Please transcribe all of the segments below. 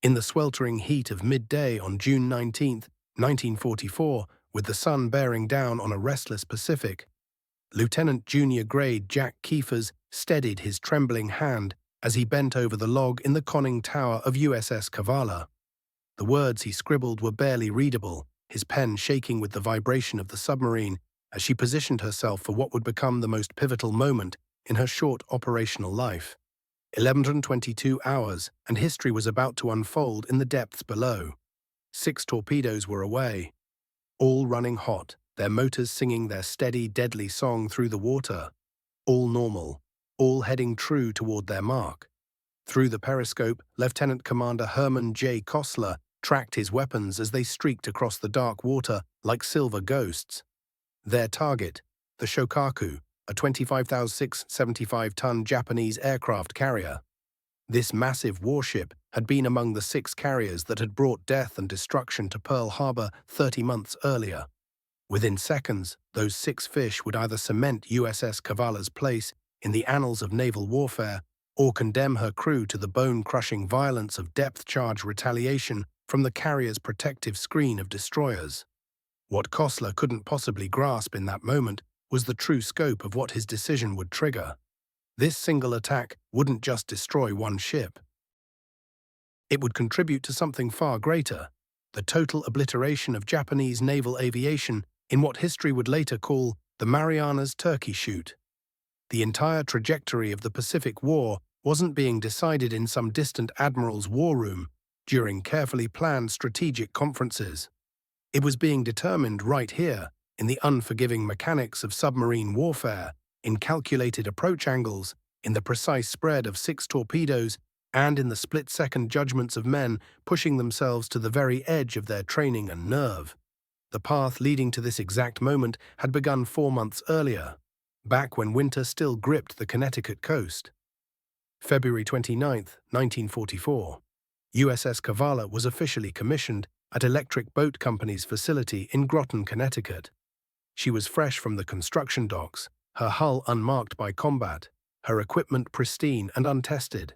In the sweltering heat of midday on June 19, 1944, with the sun bearing down on a restless Pacific, Lieutenant Junior Grade Jack Keefers steadied his trembling hand as he bent over the log in the conning tower of USS Kavala. The words he scribbled were barely readable, his pen shaking with the vibration of the submarine as she positioned herself for what would become the most pivotal moment in her short operational life. 1122 hours, and history was about to unfold in the depths below. 6 torpedoes were away, all running hot, their motors singing their steady, deadly song through the water. All normal, all heading true toward their mark. Through the periscope, Lieutenant Commander Herman J. Kostler tracked his weapons as they streaked across the dark water like silver ghosts. Their target, the Shokaku, a 25,675-ton Japanese aircraft carrier. This massive warship had been among the 6 carriers that had brought death and destruction to Pearl Harbor 30 months earlier. Within seconds, those 6 fish would either cement USS Kavala's place in the annals of naval warfare or condemn her crew to the bone-crushing violence of depth-charge retaliation from the carrier's protective screen of destroyers. What Kostler couldn't possibly grasp in that moment was the true scope of what his decision would trigger. This single attack wouldn't just destroy one ship. It would contribute to something far greater, the total obliteration of Japanese naval aviation in what history would later call the Marianas Turkey Shoot. The entire trajectory of the Pacific War wasn't being decided in some distant admiral's war room during carefully planned strategic conferences. It was being determined right here, in the unforgiving mechanics of submarine warfare, in calculated approach angles, in the precise spread of 6 torpedoes, and in the split-second judgments of men pushing themselves to the very edge of their training and nerve. The path leading to this exact moment had begun 4 months earlier, back when winter still gripped the Connecticut coast. February 29, 1944. USS Kavala was officially commissioned at Electric Boat Company's facility in Groton, Connecticut. She was fresh from the construction docks, her hull unmarked by combat, her equipment pristine and untested.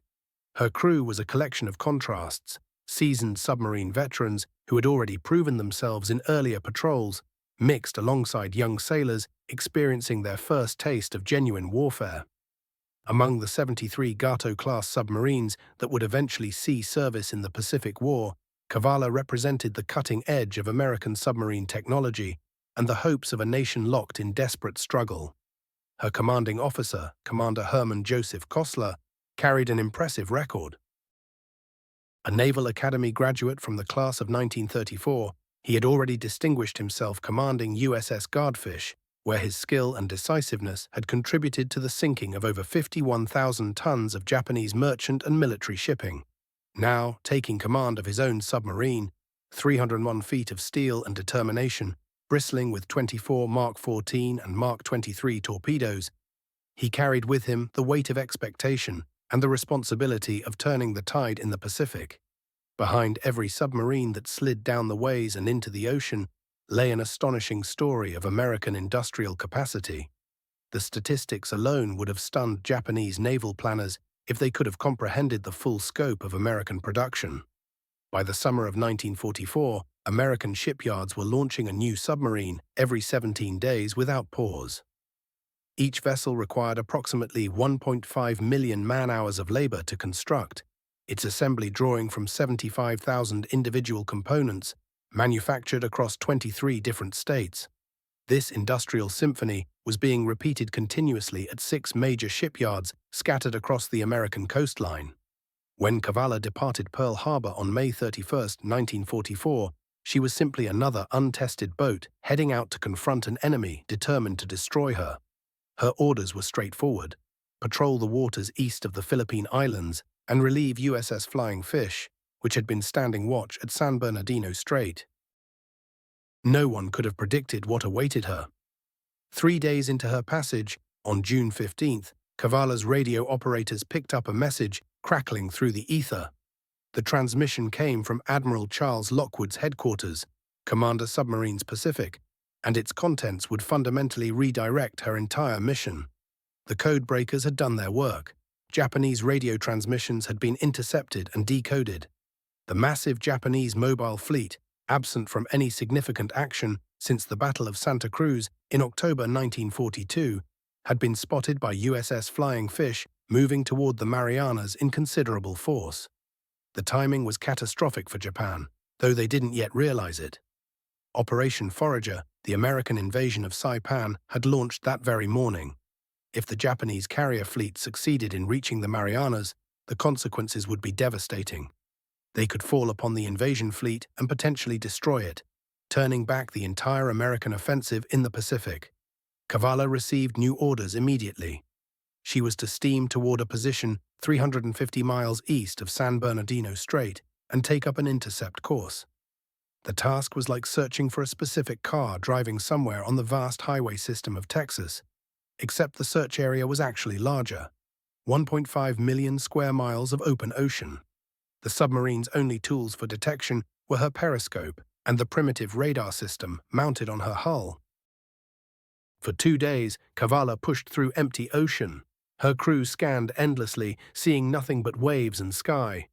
Her crew was a collection of contrasts, seasoned submarine veterans who had already proven themselves in earlier patrols, mixed alongside young sailors experiencing their first taste of genuine warfare. Among the 73 Gato-class submarines that would eventually see service in the Pacific War, Kavala represented the cutting edge of American submarine technology and the hopes of a nation locked in desperate struggle. Her commanding officer, Commander Herman Joseph Kostler, carried an impressive record. A Naval Academy graduate from the class of 1934, he had already distinguished himself commanding USS Guardfish, where his skill and decisiveness had contributed to the sinking of over 51,000 tons of Japanese merchant and military shipping. Now, taking command of his own submarine, 301 feet of steel and determination, bristling with 24 Mark 14 and Mark 23 torpedoes, he carried with him the weight of expectation and the responsibility of turning the tide in the Pacific. Behind every submarine that slid down the ways and into the ocean lay an astonishing story of American industrial capacity. The statistics alone would have stunned Japanese naval planners if they could have comprehended the full scope of American production. By the summer of 1944, American shipyards were launching a new submarine every 17 days without pause. Each vessel required approximately 1.5 million man-hours of labor to construct, its assembly drawing from 75,000 individual components manufactured across 23 different states. This industrial symphony was being repeated continuously at 6 major shipyards scattered across the American coastline. When Kavala departed Pearl Harbor on May 31, 1944, she was simply another untested boat heading out to confront an enemy determined to destroy her. Her orders were straightforward: patrol the waters east of the Philippine Islands and relieve USS Flying Fish, which had been standing watch at San Bernardino Strait. No one could have predicted what awaited her. 3 days into her passage, on June 15th, Kavala's radio operators picked up a message crackling through the ether. The transmission came from Admiral Charles Lockwood's headquarters, Commander Submarines Pacific, and its contents would fundamentally redirect her entire mission. The code breakers had done their work. Japanese radio transmissions had been intercepted and decoded. The massive Japanese mobile fleet, absent from any significant action since the Battle of Santa Cruz in October 1942, had been spotted by USS Flying Fish moving toward the Marianas in considerable force. The timing was catastrophic for Japan, though they didn't yet realize it. Operation Forager, the American invasion of Saipan, had launched that very morning. If the Japanese carrier fleet succeeded in reaching the Marianas, the consequences would be devastating. They could fall upon the invasion fleet and potentially destroy it, turning back the entire American offensive in the Pacific. Kavala received new orders immediately. She was to steam toward a position 350 miles east of San Bernardino Strait and take up an intercept course. The task was like searching for a specific car driving somewhere on the vast highway system of Texas, except the search area was actually larger, 1.5 million square miles of open ocean. The submarine's only tools for detection were her periscope and the primitive radar system mounted on her hull. For 2 days, Kavala pushed through empty ocean. Her crew scanned endlessly, seeing nothing but waves and sky.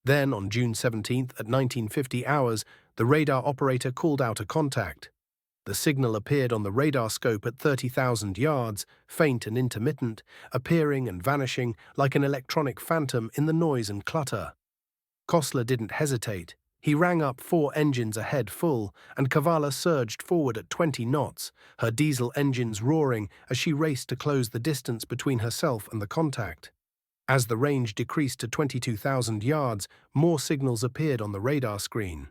Then, on June 17th at 1950 hours, the radar operator called out a contact. The signal appeared on the radar scope at 30,000 yards, faint and intermittent, appearing and vanishing like an electronic phantom in the noise and clutter. Kosler didn't hesitate. He rang up 4 engines ahead full, and Kavala surged forward at 20 knots, her diesel engines roaring as she raced to close the distance between herself and the contact. As the range decreased to 22,000 yards, more signals appeared on the radar screen.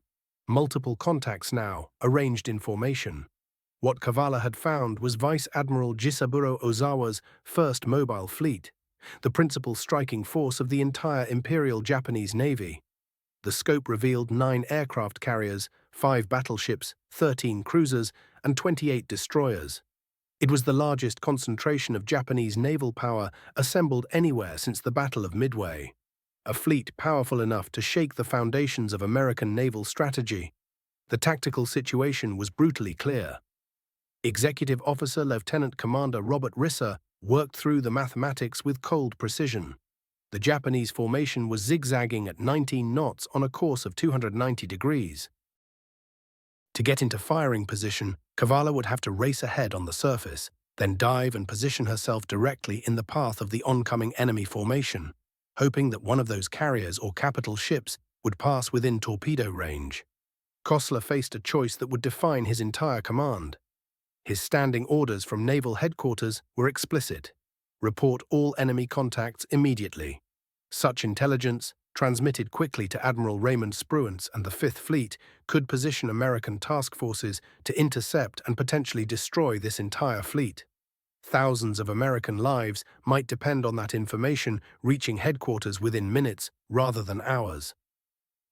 Multiple contacts now, arranged in formation. What Kavala had found was Vice Admiral Jisaburo Ozawa's first mobile fleet, the principal striking force of the entire Imperial Japanese Navy. The scope revealed 9 aircraft carriers, 5 battleships, 13 cruisers, and 28 destroyers. It was the largest concentration of Japanese naval power assembled anywhere since the Battle of Midway. A fleet powerful enough to shake the foundations of American naval strategy. The tactical situation was brutally clear. Executive Officer Lieutenant Commander Robert Risser worked through the mathematics with cold precision. The Japanese formation was zigzagging at 19 knots on a course of 290 degrees. To get into firing position, Kavala would have to race ahead on the surface, then dive and position herself directly in the path of the oncoming enemy formation, hoping that one of those carriers or capital ships would pass within torpedo range. Kosler faced a choice that would define his entire command. His standing orders from naval headquarters were explicit. Report all enemy contacts immediately. Such intelligence, transmitted quickly to Admiral Raymond Spruance and the Fifth Fleet, could position American task forces to intercept and potentially destroy this entire fleet. Thousands of American lives might depend on that information reaching headquarters within minutes rather than hours.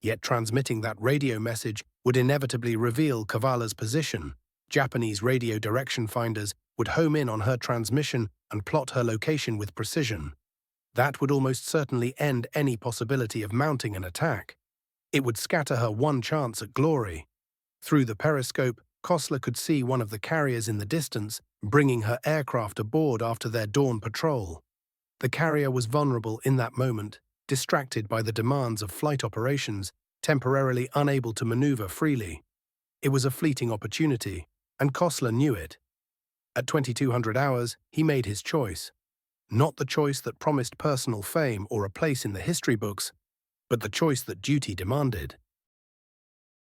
Yet transmitting that radio message would inevitably reveal Kavala's position. Japanese radio direction finders would home in on her transmission and plot her location with precision. That would almost certainly end any possibility of mounting an attack. It would scatter her one chance at glory. Through the periscope, Kosler could see one of the carriers in the distance, bringing her aircraft aboard after their dawn patrol. The carrier was vulnerable in that moment, distracted by the demands of flight operations, temporarily unable to maneuver freely. It was a fleeting opportunity, and Kosler knew it. At 2200 hours, he made his choice. Not the choice that promised personal fame or a place in the history books, but the choice that duty demanded.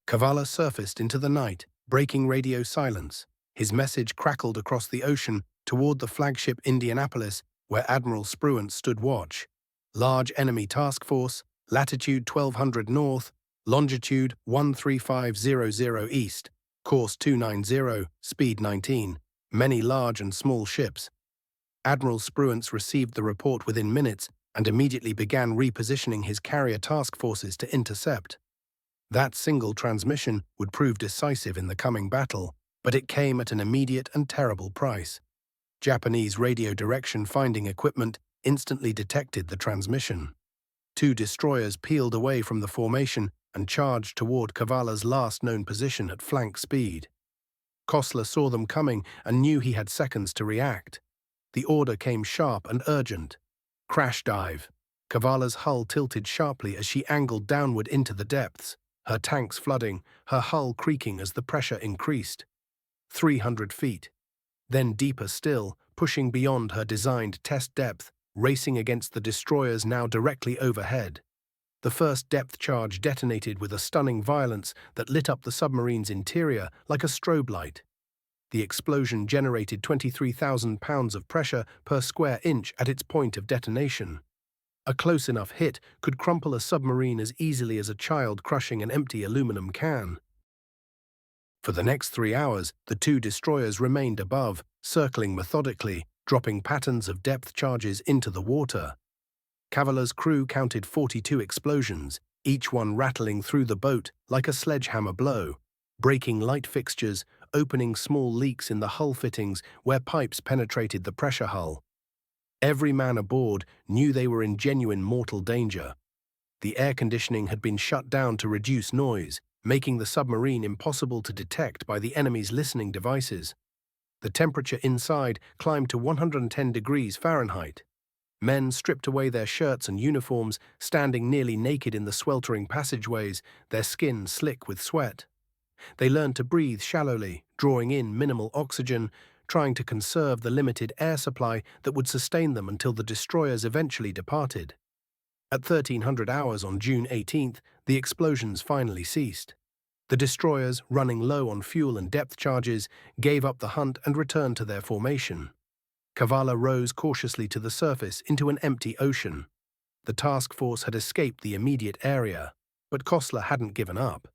Kavala surfaced into the night, breaking radio silence. His message crackled across the ocean toward the flagship Indianapolis, where Admiral Spruance stood watch. Large enemy task force, latitude 1200 north, longitude 13500 east, course 290, speed 19, many large and small ships. Admiral Spruance received the report within minutes and immediately began repositioning his carrier task forces to intercept. That single transmission would prove decisive in the coming battle, but it came at an immediate and terrible price. Japanese radio direction finding equipment instantly detected the transmission. 2 destroyers peeled away from the formation and charged toward Kavala's last known position at flank speed. Kosler saw them coming and knew he had seconds to react. The order came sharp and urgent. Crash dive. Kavala's hull tilted sharply as she angled downward into the depths, her tanks flooding, her hull creaking as the pressure increased. 300 feet. Then deeper still, pushing beyond her designed test depth, racing against the destroyers now directly overhead. The first depth charge detonated with a stunning violence that lit up the submarine's interior like a strobe light. The explosion generated 23,000 pounds of pressure per square inch at its point of detonation. A close enough hit could crumple a submarine as easily as a child crushing an empty aluminum can. For the next 3 hours, the two destroyers remained above, circling methodically, dropping patterns of depth charges into the water. Kavala's crew counted 42 explosions, each one rattling through the boat like a sledgehammer blow, breaking light fixtures, opening small leaks in the hull fittings where pipes penetrated the pressure hull. Every man aboard knew they were in genuine mortal danger. The air conditioning had been shut down to reduce noise, making the submarine impossible to detect by the enemy's listening devices. The temperature inside climbed to 110 degrees Fahrenheit. Men stripped away their shirts and uniforms, standing nearly naked in the sweltering passageways, their skin slick with sweat. They learned to breathe shallowly, drawing in minimal oxygen, trying to conserve the limited air supply that would sustain them until the destroyers eventually departed. At 1300 hours on June 18th, the explosions finally ceased. The destroyers, running low on fuel and depth charges, gave up the hunt and returned to their formation. Kavala rose cautiously to the surface into an empty ocean. The task force had escaped the immediate area, but Kostler hadn't given up.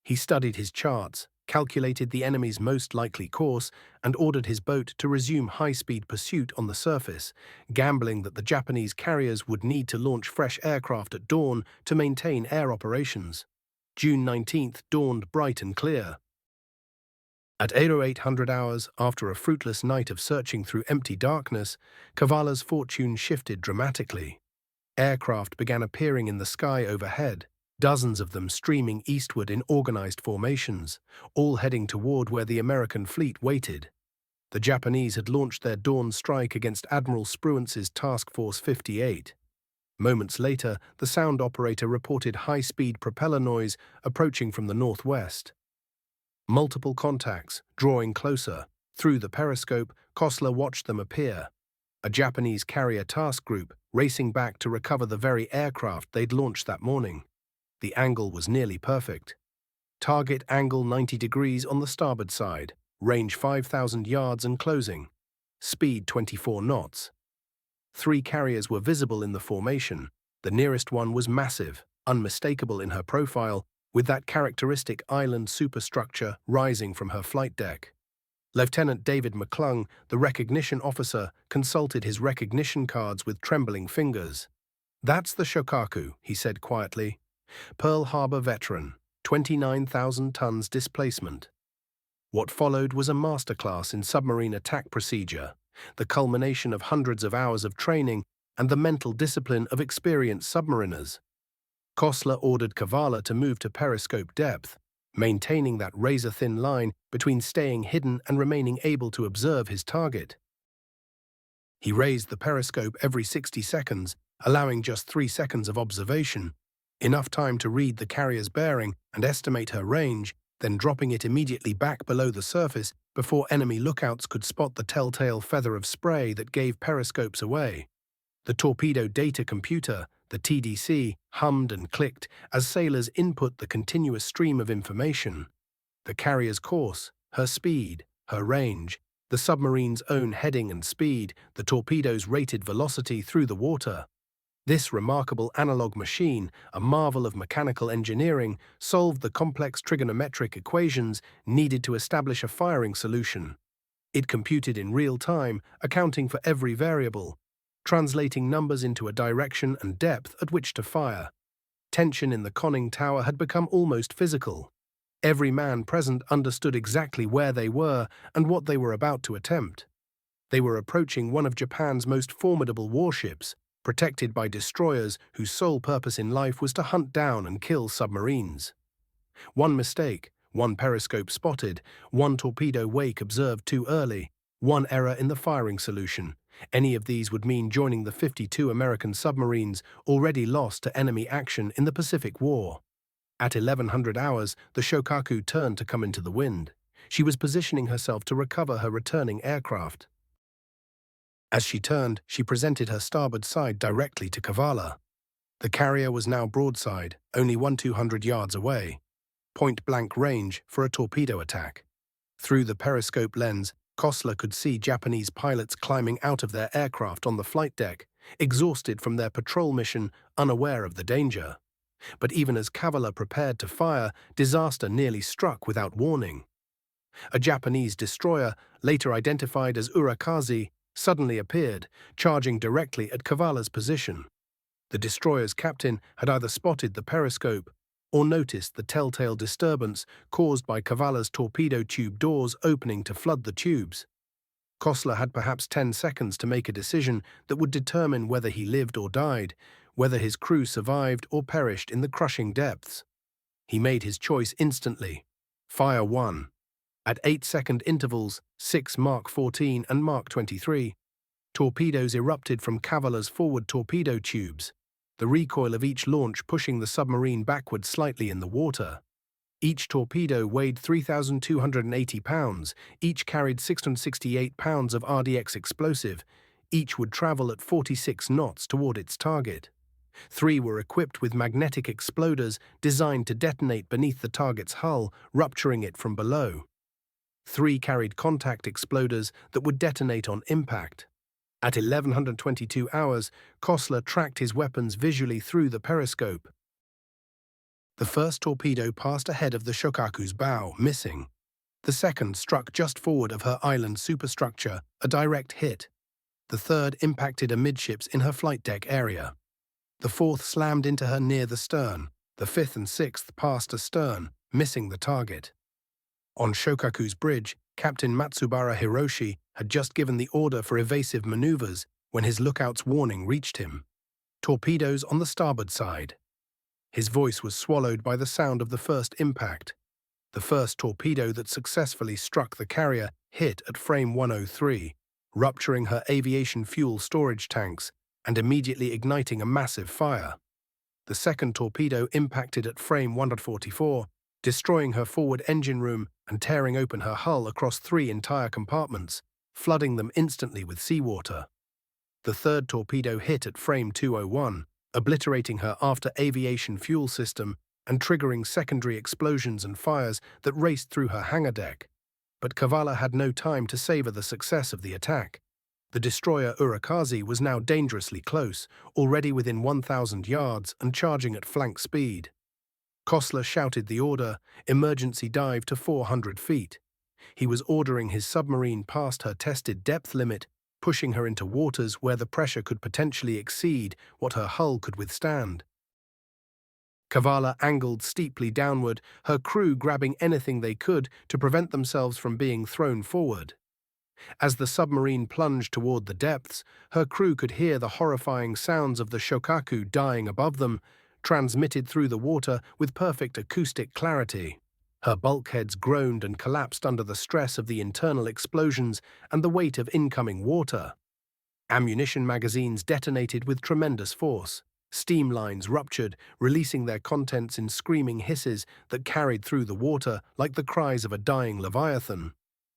He studied his charts, calculated the enemy's most likely course, and ordered his boat to resume high-speed pursuit on the surface, gambling that the Japanese carriers would need to launch fresh aircraft at dawn to maintain air operations. June 19th dawned bright and clear. At 8:08 hours, after a fruitless night of searching through empty darkness, Kavala's fortune shifted dramatically. Aircraft began appearing in the sky overhead, dozens of them streaming eastward in organized formations, all heading toward where the American fleet waited. The Japanese had launched their dawn strike against Admiral Spruance's Task Force 58. Moments later, the sound operator reported high-speed propeller noise approaching from the northwest. Multiple contacts, drawing closer. Through the periscope, Kostler watched them appear. A Japanese carrier task group, racing back to recover the very aircraft they'd launched that morning. The angle was nearly perfect. Target angle 90 degrees on the starboard side, range 5,000 yards and closing. Speed 24 knots. 3 carriers were visible in the formation. The nearest one was massive, unmistakable in her profile, with that characteristic island superstructure rising from her flight deck. Lieutenant David McClung, the recognition officer, consulted his recognition cards with trembling fingers. "That's the Shokaku," he said quietly. "Pearl Harbor veteran, 29,000 tons displacement." What followed was a masterclass in submarine attack procedure, the culmination of hundreds of hours of training and the mental discipline of experienced submariners. Kostler ordered Kavala to move to periscope depth, maintaining that razor-thin line between staying hidden and remaining able to observe his target. He raised the periscope every 60 seconds, allowing just 3 seconds of observation, enough time to read the carrier's bearing and estimate her range, then dropping it immediately back below the surface before enemy lookouts could spot the telltale feather of spray that gave periscopes away. The torpedo data computer, the TDC, hummed and clicked as sailors input the continuous stream of information. The carrier's course, her speed, her range, the submarine's own heading and speed, the torpedo's rated velocity through the water. This remarkable analog machine, a marvel of mechanical engineering, solved the complex trigonometric equations needed to establish a firing solution. It computed in real time, accounting for every variable, translating numbers into a direction and depth at which to fire. Tension in the conning tower had become almost physical. Every man present understood exactly where they were and what they were about to attempt. They were approaching one of Japan's most formidable warships, protected by destroyers whose sole purpose in life was to hunt down and kill submarines. One mistake, one periscope spotted, one torpedo wake observed too early, one error in the firing solution, Any of these would mean joining the 52 American submarines already lost to enemy action in the Pacific War. At 1100 hours, the Shokaku turned to come into the wind. She was positioning herself to recover her returning aircraft. As she turned, she presented her starboard side directly to Kavala. The carrier was now broadside, only 200 yards away. Point-blank range for a torpedo attack. Through the periscope lens, Kosler could see Japanese pilots climbing out of their aircraft on the flight deck, exhausted from their patrol mission, unaware of the danger. But even as Kavala prepared to fire, disaster nearly struck without warning. A Japanese destroyer, later identified as Urakazi, suddenly appeared, charging directly at Kavala's position. The destroyer's captain had either spotted the periscope or noticed the telltale disturbance caused by Kavala's torpedo tube doors opening to flood the tubes. Kosler had perhaps 10 seconds to make a decision that would determine whether he lived or died, whether his crew survived or perished in the crushing depths. He made his choice instantly. Fire 1. At 8-second intervals, 6 Mark 14 and Mark 23, torpedoes erupted from Kavala's forward torpedo tubes, the recoil of each launch pushing the submarine backward slightly in the water. Each torpedo weighed 3,280 pounds, each carried 668 pounds of RDX explosive, each would travel at 46 knots toward its target. 3 were equipped with magnetic exploders designed to detonate beneath the target's hull, rupturing it from below. 3 carried contact exploders that would detonate on impact. At 1122 hours, Kosler tracked his weapons visually through the periscope. The first torpedo passed ahead of the Shokaku's bow, missing. The second struck just forward of her island superstructure, a direct hit. The third impacted amidships in her flight deck area. The fourth slammed into her near the stern. The fifth and sixth passed astern, missing the target. On Shokaku's bridge, Captain Matsubara Hiroshi had just given the order for evasive maneuvers when his lookout's warning reached him. Torpedoes on the starboard side. His voice was swallowed by the sound of the first impact. The first torpedo that successfully struck the carrier hit at frame 103, rupturing her aviation fuel storage tanks and immediately igniting a massive fire. The second torpedo impacted at frame 144, destroying her forward engine room and tearing open her hull across 3 entire compartments, flooding them instantly with seawater. The third torpedo hit at frame 201, obliterating her after-aviation fuel system and triggering secondary explosions and fires that raced through her hangar deck. But Kavala had no time to savor the success of the attack. The destroyer Urakazi was now dangerously close, already within 1,000 yards and charging at flank speed. Kosler shouted the order, emergency dive to 400 feet. He was ordering his submarine past her tested depth limit, pushing her into waters where the pressure could potentially exceed what her hull could withstand. Kavala angled steeply downward, her crew grabbing anything they could to prevent themselves from being thrown forward. As the submarine plunged toward the depths, her crew could hear the horrifying sounds of the Shokaku dying above them, transmitted through the water with perfect acoustic clarity. Her bulkheads groaned and collapsed under the stress of the internal explosions and the weight of incoming water. Ammunition magazines detonated with tremendous force. Steam lines ruptured, releasing their contents in screaming hisses that carried through the water like the cries of a dying leviathan.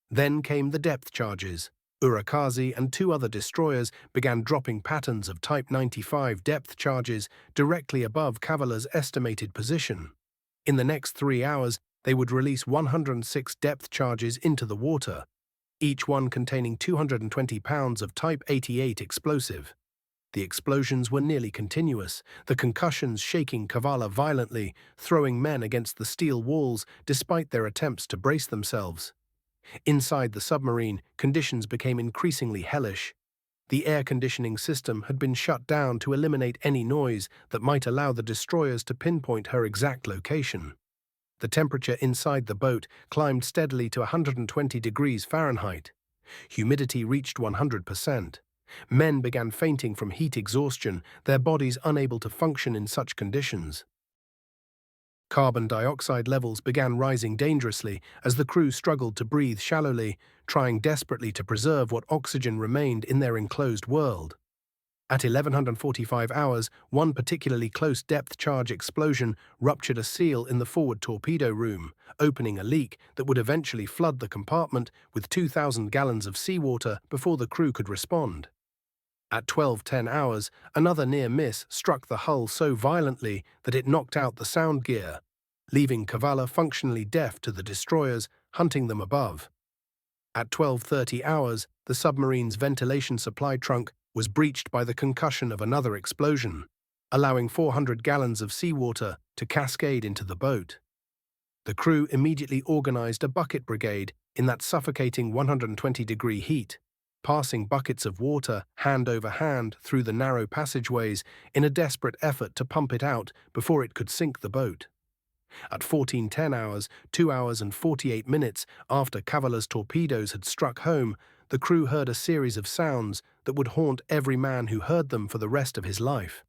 Then came the depth charges. Urakazi and 2 other destroyers began dropping patterns of Type 95 depth charges directly above Kavala's estimated position. In the next 3 hours, they would release 106 depth charges into the water, each one containing 220 pounds of Type 88 explosive. The explosions were nearly continuous, the concussions shaking Kavala violently, throwing men against the steel walls despite their attempts to brace themselves. Inside the submarine, conditions became increasingly hellish. The air conditioning system had been shut down to eliminate any noise that might allow the destroyers to pinpoint her exact location. The temperature inside the boat climbed steadily to 120 degrees Fahrenheit. Humidity reached 100%. Men began fainting from heat exhaustion, their bodies unable to function in such conditions. Carbon dioxide levels began rising dangerously as the crew struggled to breathe shallowly, trying desperately to preserve what oxygen remained in their enclosed world. At 1145 hours, one particularly close depth charge explosion ruptured a seal in the forward torpedo room, opening a leak that would eventually flood the compartment with 2,000 gallons of seawater before the crew could respond. At 12:10 hours, another near miss struck the hull so violently that it knocked out the sound gear, leaving Kavala functionally deaf to the destroyers hunting them above. At 12:30 hours, the submarine's ventilation supply trunk was breached by the concussion of another explosion, allowing 400 gallons of seawater to cascade into the boat. The crew immediately organized a bucket brigade in that suffocating 120-degree heat, passing buckets of water hand over hand through the narrow passageways in a desperate effort to pump it out before it could sink the boat. At 14:10 hours, 2 hours and 48 minutes after Cavala's torpedoes had struck home, the crew heard a series of sounds that would haunt every man who heard them for the rest of his life.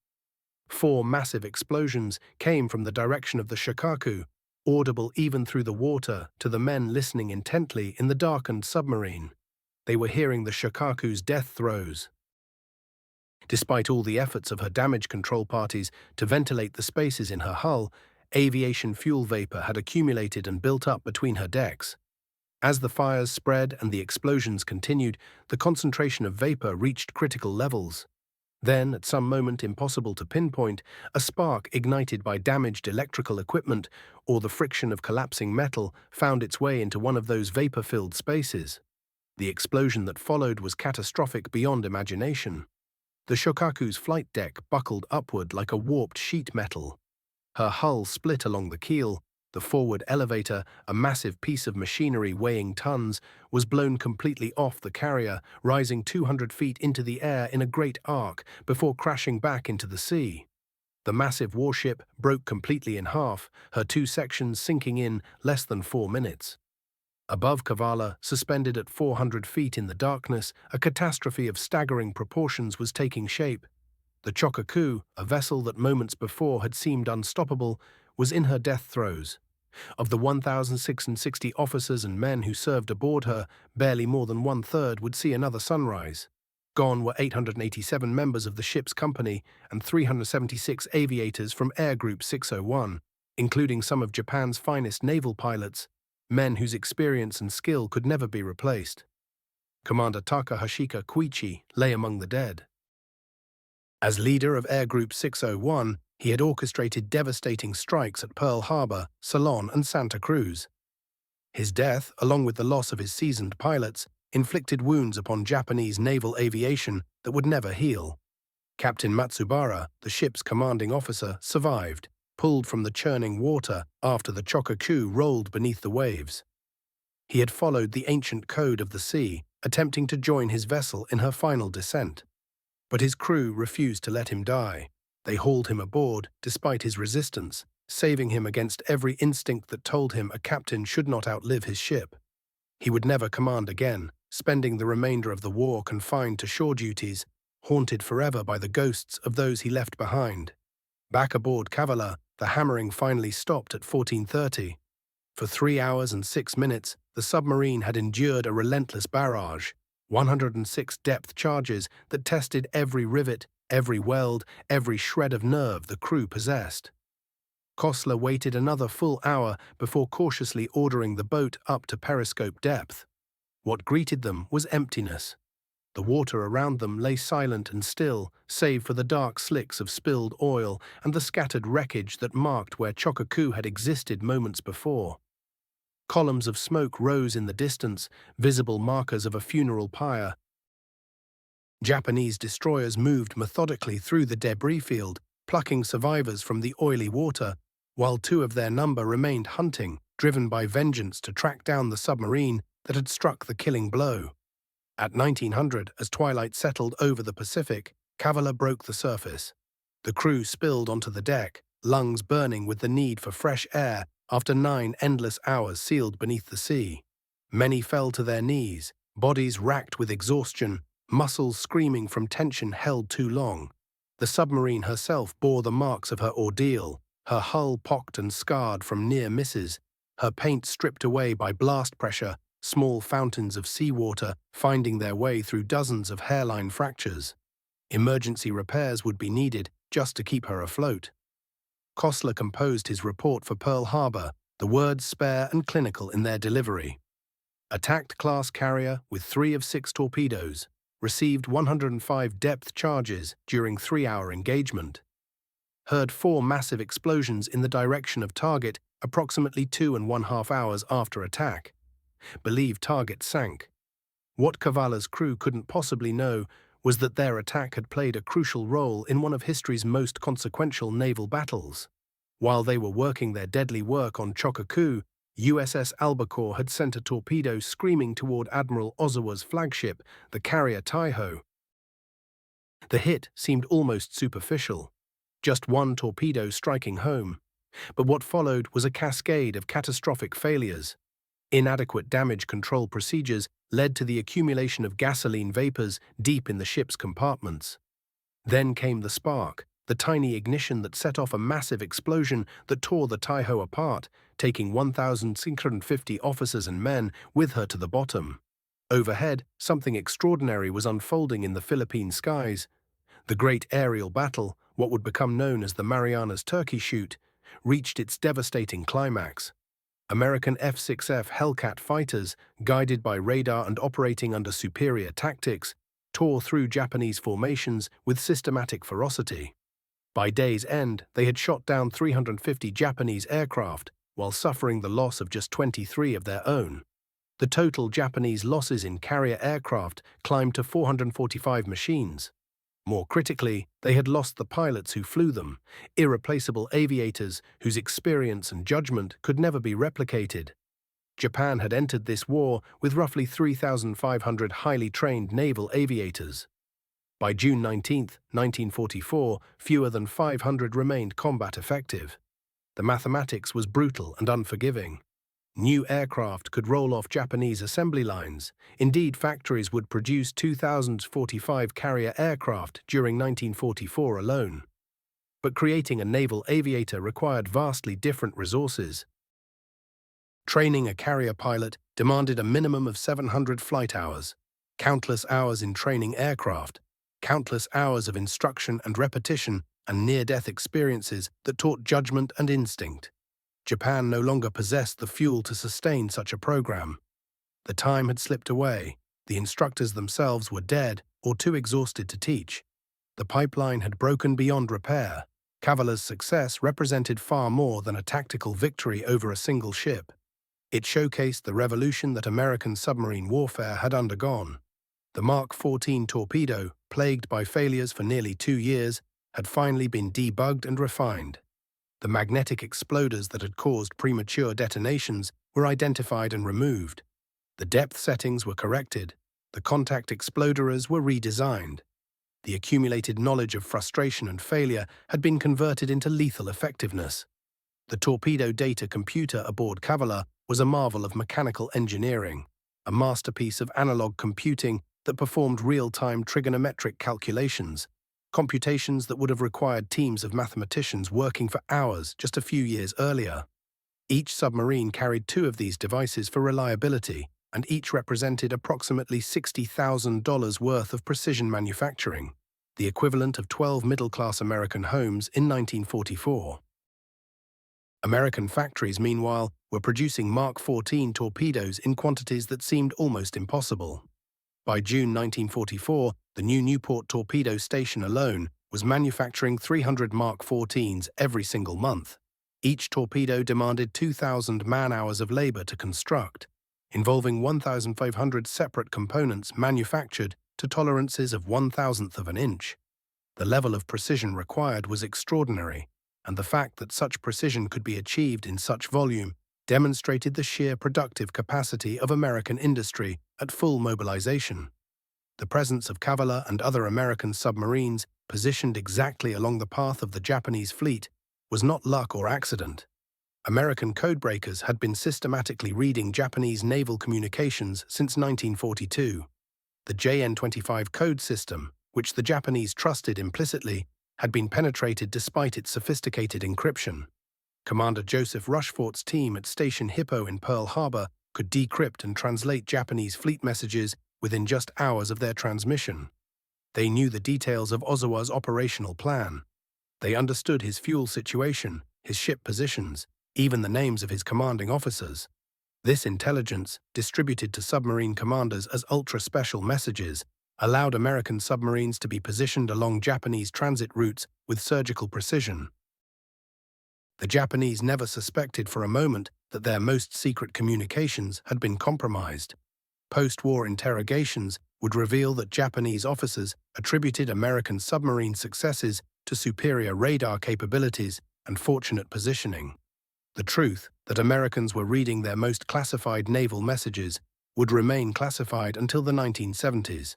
4 massive explosions came from the direction of the Shokaku, audible even through the water to the men listening intently in the darkened submarine. They were hearing the Shokaku's death throes. Despite all the efforts of her damage control parties to ventilate the spaces in her hull, aviation fuel vapor had accumulated and built up between her decks. As the fires spread and the explosions continued, the concentration of vapor reached critical levels. Then, at some moment impossible to pinpoint, a spark ignited by damaged electrical equipment or the friction of collapsing metal found its way into one of those vapor-filled spaces. The explosion that followed was catastrophic beyond imagination. The Shokaku's flight deck buckled upward like a warped sheet metal. Her hull split along the keel. The forward elevator, a massive piece of machinery weighing tons, was blown completely off the carrier, rising 200 feet into the air in a great arc before crashing back into the sea. The massive warship broke completely in half, her 2 sections sinking in less than 4 minutes. Above Kavala, suspended at 400 feet in the darkness, a catastrophe of staggering proportions was taking shape. The Shokaku, a vessel that moments before had seemed unstoppable, was in her death throes. Of the 1,660 officers and men who served aboard her, barely more than 1/3 would see another sunrise. Gone were 887 members of the ship's company and 376 aviators from Air Group 601, including some of Japan's finest naval pilots, men whose experience and skill could never be replaced. Commander Takahashika Koichi lay among the dead. As leader of Air Group 601, he had orchestrated devastating strikes at Pearl Harbor, Ceylon, and Santa Cruz. His death, along with the loss of his seasoned pilots, inflicted wounds upon Japanese naval aviation that would never heal. Captain Matsubara, the ship's commanding officer, survived, pulled from the churning water after the Shokaku rolled beneath the waves. He had followed the ancient code of the sea, attempting to join his vessel in her final descent. But his crew refused to let him die. They hauled him aboard, despite his resistance, saving him against every instinct that told him a captain should not outlive his ship. He would never command again, spending the remainder of the war confined to shore duties, haunted forever by the ghosts of those he left behind. Back aboard Kavala, the hammering finally stopped at 14:30. For 3 hours and 6 minutes, the submarine had endured a relentless barrage, 106 depth charges that tested every rivet, every weld, every shred of nerve the crew possessed. Kosler waited another full hour before cautiously ordering the boat up to periscope depth. What greeted them was emptiness. The water around them lay silent and still, save for the dark slicks of spilled oil and the scattered wreckage that marked where Shokaku had existed moments before. Columns of smoke rose in the distance, visible markers of a funeral pyre. Japanese destroyers moved methodically through the debris field, plucking survivors from the oily water, while 2 of their number remained hunting, driven by vengeance to track down the submarine that had struck the killing blow. At 1900, as twilight settled over the Pacific, Kavala broke the surface. The crew spilled onto the deck, lungs burning with the need for fresh air after 9 endless hours sealed beneath the sea. Many fell to their knees, bodies racked with exhaustion, muscles screaming from tension held too long. The submarine herself bore the marks of her ordeal, her hull pocked and scarred from near misses, her paint stripped away by blast pressure, small fountains of seawater finding their way through dozens of hairline fractures. Emergency repairs would be needed just to keep her afloat. Kostler composed his report for Pearl Harbor, the words spare and clinical in their delivery. Attacked class carrier with 3 of 6 torpedoes, received 105 depth charges during 3-hour engagement. Heard 4 massive explosions in the direction of target approximately 2.5 hours after attack. Believed target sank. What Cavala's crew couldn't possibly know was that their attack had played a crucial role in one of history's most consequential naval battles. While they were working their deadly work on Shokaku, USS Albacore had sent a torpedo screaming toward Admiral Ozawa's flagship, the carrier Taiho. The hit seemed almost superficial, just one torpedo striking home, but what followed was a cascade of catastrophic failures. Inadequate damage control procedures led to the accumulation of gasoline vapors deep in the ship's compartments. Then came the spark, the tiny ignition that set off a massive explosion that tore the Taiho apart, taking 1,650 officers and men with her to the bottom. Overhead, something extraordinary was unfolding in the Philippine skies. The great aerial battle, what would become known as the Marianas Turkey Shoot, reached its devastating climax. American F-6F Hellcat fighters, guided by radar and operating under superior tactics, tore through Japanese formations with systematic ferocity. By day's end, they had shot down 350 Japanese aircraft, while suffering the loss of just 23 of their own. The total Japanese losses in carrier aircraft climbed to 445 machines. More critically, they had lost the pilots who flew them, irreplaceable aviators whose experience and judgment could never be replicated. Japan had entered this war with roughly 3,500 highly trained naval aviators. By June 19, 1944, fewer than 500 remained combat effective. The mathematics was brutal and unforgiving. New aircraft could roll off Japanese assembly lines. Indeed, factories would produce 2,045 carrier aircraft during 1944 alone. But creating a naval aviator required vastly different resources. Training a carrier pilot demanded a minimum of 700 flight hours, countless hours in training aircraft, countless hours of instruction and repetition, and near-death experiences that taught judgment and instinct. Japan no longer possessed the fuel to sustain such a program. The time had slipped away. The instructors themselves were dead or too exhausted to teach. The pipeline had broken beyond repair. Cavala's success represented far more than a tactical victory over a single ship. It showcased the revolution that American submarine warfare had undergone. The Mark 14 torpedo, plagued by failures for nearly 2 years, had finally been debugged and refined. The magnetic exploders that had caused premature detonations were identified and removed. The depth settings were corrected. The contact exploders were redesigned. The accumulated knowledge of frustration and failure had been converted into lethal effectiveness. The torpedo data computer aboard Cavala was a marvel of mechanical engineering, a masterpiece of analog computing that performed real-time trigonometric calculations, computations that would have required teams of mathematicians working for hours just a few years earlier. Each submarine carried 2 of these devices for reliability, and each represented approximately $60,000 worth of precision manufacturing, the equivalent of 12 middle-class American homes in 1944. American factories, meanwhile, were producing Mark 14 torpedoes in quantities that seemed almost impossible. By June 1944, the new Newport Torpedo Station alone was manufacturing 300 Mark 14s every single month. Each torpedo demanded 2,000 man-hours of labor to construct, involving 1,500 separate components manufactured to tolerances of 1,000th of an inch. The level of precision required was extraordinary, and the fact that such precision could be achieved in such volume demonstrated the sheer productive capacity of American industry at full mobilization. The presence of Cavala and other American submarines positioned exactly along the path of the Japanese fleet was not luck or accident. American codebreakers had been systematically reading Japanese naval communications since 1942. The JN-25 code system, which the Japanese trusted implicitly, had been penetrated despite its sophisticated encryption. Commander Joseph Rushfort's team at Station Hippo in Pearl Harbor could decrypt and translate Japanese fleet messages within just hours of their transmission. They knew the details of Ozawa's operational plan. They understood his fuel situation, his ship positions, even the names of his commanding officers. This intelligence, distributed to submarine commanders as ultra-special messages, allowed American submarines to be positioned along Japanese transit routes with surgical precision. The Japanese never suspected for a moment that their most secret communications had been compromised. Post-war interrogations would reveal that Japanese officers attributed American submarine successes to superior radar capabilities and fortunate positioning. The truth that Americans were reading their most classified naval messages would remain classified until the 1970s.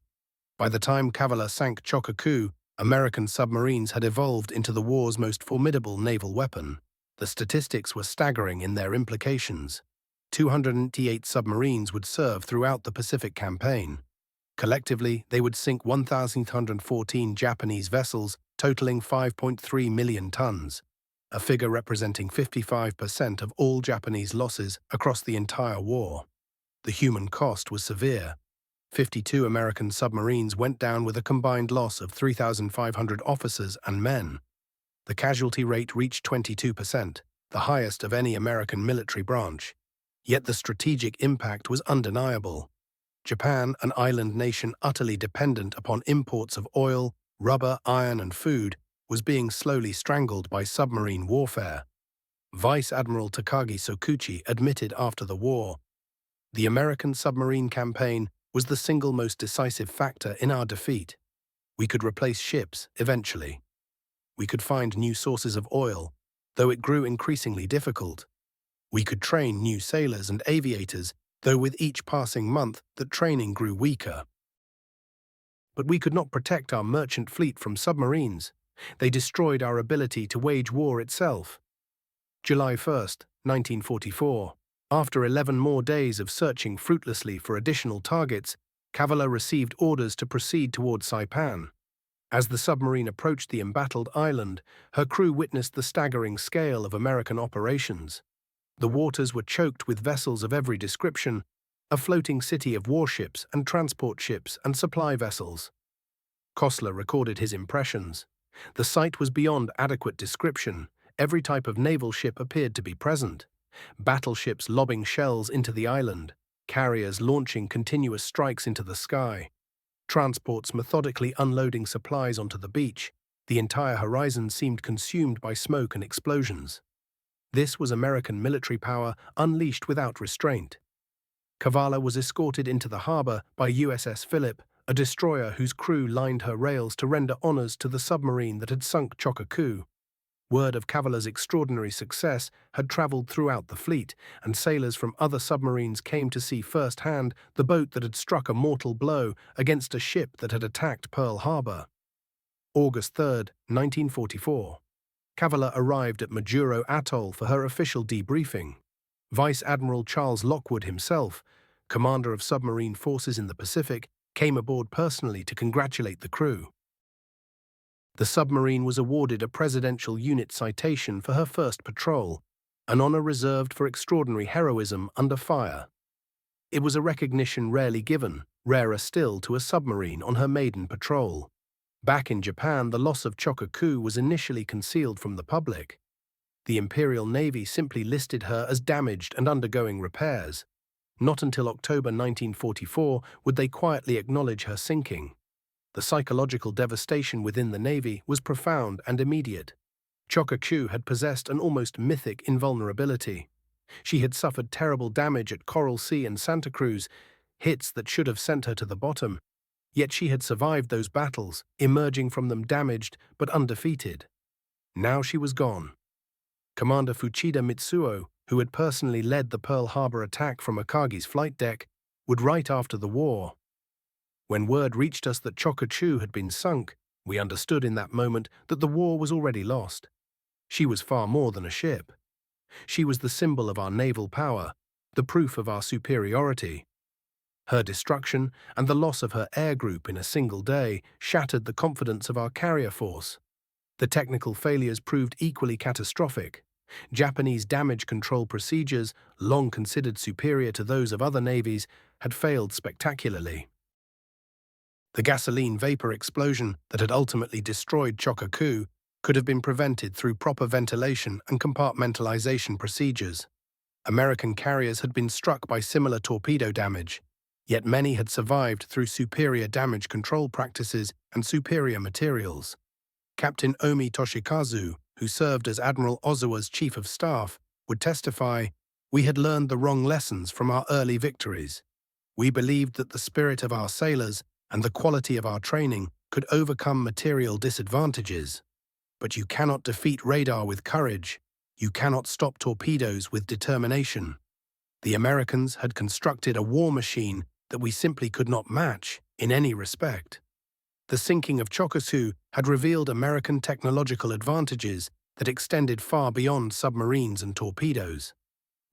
By the time Naval sank Shokaku, American submarines had evolved into the war's most formidable naval weapon. The statistics were staggering in their implications. 288 submarines would serve throughout the Pacific campaign. Collectively, they would sink 1,114 Japanese vessels, totaling 5.3 million tons, a figure representing 55% of all Japanese losses across the entire war. The human cost was severe. 52 American submarines went down with a combined loss of 3,500 officers and men. The casualty rate reached 22%, the highest of any American military branch. Yet the strategic impact was undeniable. Japan, an island nation utterly dependent upon imports of oil, rubber, iron, and food, was being slowly strangled by submarine warfare. Vice Admiral Takagi Sokuchi admitted after the war, "The American submarine campaign was the single most decisive factor in our defeat. We could replace ships, eventually. We could find new sources of oil, though it grew increasingly difficult. We could train new sailors and aviators, though with each passing month that training grew weaker. But we could not protect our merchant fleet from submarines. They destroyed our ability to wage war itself." July 1, 1944. After 11 more days of searching fruitlessly for additional targets, Naval received orders to proceed toward Saipan. As the submarine approached the embattled island, her crew witnessed the staggering scale of American operations. The waters were choked with vessels of every description, a floating city of warships and transport ships and supply vessels. Kostler recorded his impressions. The sight was beyond adequate description. Every type of naval ship appeared to be present. Battleships lobbing shells into the island, carriers launching continuous strikes into the sky, transports methodically unloading supplies onto the beach. The entire horizon seemed consumed by smoke and explosions. This was American military power unleashed without restraint. Kavala was escorted into the harbor by USS Philip, a destroyer whose crew lined her rails to render honors to the submarine that had sunk Shokaku. Word of Kavala's extraordinary success had traveled throughout the fleet, and sailors from other submarines came to see firsthand the boat that had struck a mortal blow against a ship that had attacked Pearl Harbor. August 3, 1944. Kavala arrived at Majuro Atoll for her official debriefing. Vice Admiral Charles Lockwood himself, commander of submarine forces in the Pacific, came aboard personally to congratulate the crew. The submarine was awarded a Presidential Unit Citation for her first patrol, an honor reserved for extraordinary heroism under fire. It was a recognition rarely given, rarer still to a submarine on her maiden patrol. Back in Japan, the loss of Shokaku was initially concealed from the public. The Imperial Navy simply listed her as damaged and undergoing repairs. Not until October 1944 would they quietly acknowledge her sinking. The psychological devastation within the Navy was profound and immediate. Shokaku had possessed an almost mythic invulnerability. She had suffered terrible damage at Coral Sea and Santa Cruz, hits that should have sent her to the bottom. Yet she had survived those battles, emerging from them damaged but undefeated. Now she was gone. Commander Fuchida Mitsuo, who had personally led the Pearl Harbor attack from Akagi's flight deck, would write after the war, "When word reached us that Shokaku had been sunk, we understood in that moment that the war was already lost. She was far more than a ship. She was the symbol of our naval power, the proof of our superiority. Her destruction and the loss of her air group in a single day shattered the confidence of our carrier force. The technical failures proved equally catastrophic. Japanese damage control procedures, long considered superior to those of other navies, had failed spectacularly. The gasoline vapor explosion that had ultimately destroyed Shokaku could have been prevented through proper ventilation and compartmentalization procedures. American carriers had been struck by similar torpedo damage, yet many had survived through superior damage control practices and superior materials. Captain Omi Toshikazu, who served as Admiral Ozawa's chief of staff, would testify, "We had learned the wrong lessons from our early victories. We believed that the spirit of our sailors and the quality of our training could overcome material disadvantages. But you cannot defeat radar with courage. You cannot stop torpedoes with determination. The Americans had constructed a war machine that we simply could not match in any respect." The sinking of Shokaku had revealed American technological advantages that extended far beyond submarines and torpedoes.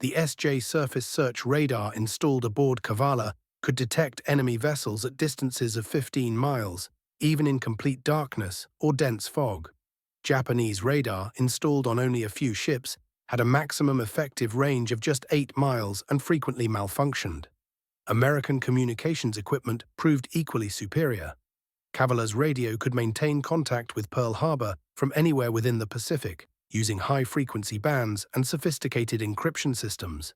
The SJ surface search radar installed aboard Kavala could detect enemy vessels at distances of 15 miles, even in complete darkness or dense fog. Japanese radar, installed on only a few ships, had a maximum effective range of just 8 miles and frequently malfunctioned. American communications equipment proved equally superior. Kavala's radio could maintain contact with Pearl Harbor from anywhere within the Pacific, using high-frequency bands and sophisticated encryption systems.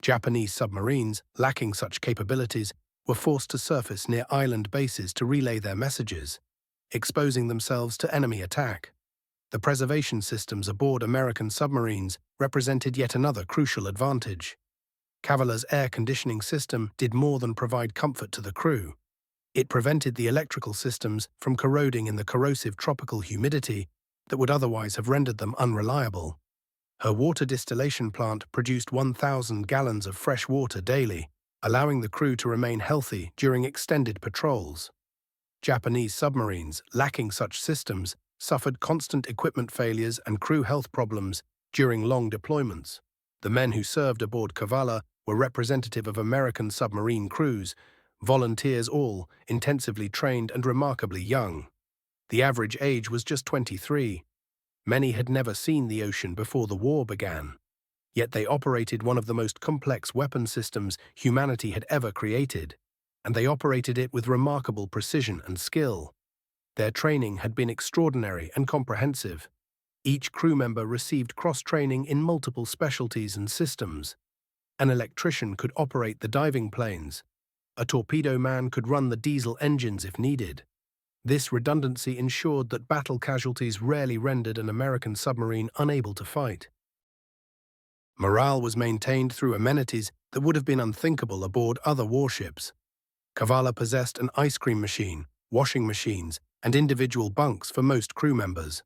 Japanese submarines, lacking such capabilities, were forced to surface near island bases to relay their messages, exposing themselves to enemy attack. The preservation systems aboard American submarines represented yet another crucial advantage. Kavala's air conditioning system did more than provide comfort to the crew. It prevented the electrical systems from corroding in the corrosive tropical humidity that would otherwise have rendered them unreliable. Her water distillation plant produced 1,000 gallons of fresh water daily, allowing the crew to remain healthy during extended patrols. Japanese submarines, lacking such systems, suffered constant equipment failures and crew health problems during long deployments. The men who served aboard Kavala were representative of American submarine crews, volunteers all, intensively trained and remarkably young. The average age was just 23. Many had never seen the ocean before the war began. Yet they operated one of the most complex weapon systems humanity had ever created, and they operated it with remarkable precision and skill. Their training had been extraordinary and comprehensive. Each crew member received cross-training in multiple specialties and systems. An electrician could operate the diving planes. A torpedo man could run the diesel engines if needed. This redundancy ensured that battle casualties rarely rendered an American submarine unable to fight. Morale was maintained through amenities that would have been unthinkable aboard other warships. Kavala possessed an ice cream machine, washing machines, and individual bunks for most crew members.